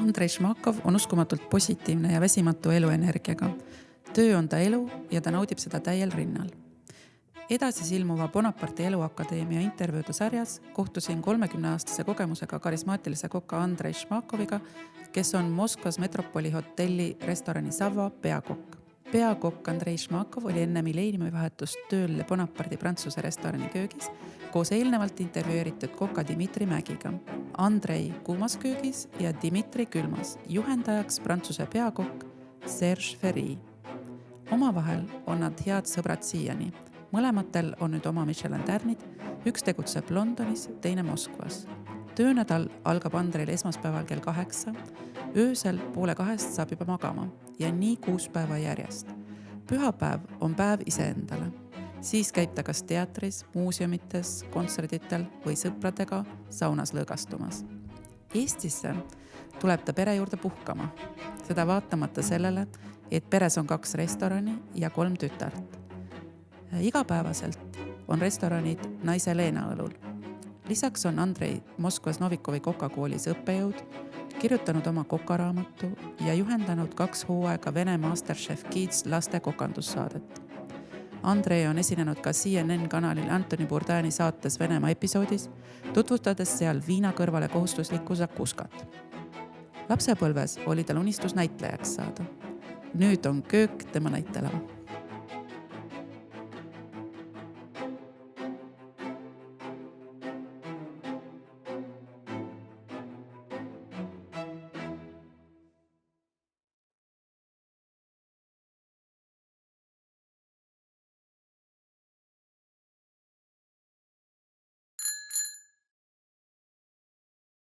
Andrei Šmakov on uskumatult positiivne ja väsimatu eluenergiaga. Töö on ta elu ja ta naudib seda täiel rinnal. Edasis ilmuva Bonaparte Eluakadeemia intervjuude sarjas kohtusin 30-aastase kogemusega karismaatilise koka Andrei Šmakoviga, kes on Moskvas Metropoli hotelli restorani Sava peakokk. Peakokk Andrei Šmakov oli enne mileeniumi vahetust tööl Bonaparte'i Prantsuse restorani köögis koos eelnevalt intervjueeritud koka Dimitri Mägiga. Andrei kuumas köögis ja Dimitri külmas, juhendajaks Prantsuse peakokk Serge Ferry. Omavahel on nad head sõbrad siiani. Mõlematel on nüüd oma Michelin tärnid, üks tegutseb Londonis, teine Moskvas. Töönädal algab Andreil esmaspäeval kell 8, öösel 1:30 saab juba magama ja nii 6 päeva järjest. Pühapäev on päev iseendale. Siis käib ta kas teatris, muuseumites, kontserditel või sõpradega saunas lõõgastumas. Eestisse tuleb ta pere juurde puhkama. Seda vaatamata sellele, et peres on 2 restorani ja 3 tütart. Igapäevaselt on restoranid naise Leena õlul. Lisaks on Andrei Moskvas Novikovi kokakoolis õppejõud, kirjutanud oma kokaraamatu ja juhendanud 2 hooaega Vene Masterchef Kids laste kokandussaadet. Andrei on esinenud ka CNN kanalil Anthony Bourdaini saates Venemaa episoodis, tutvustades seal viina kõrvale kohustuslikku zakuskat. Lapsepõlves oli tal unistus näitlejaks saada. Nüüd on köök tema näitelava.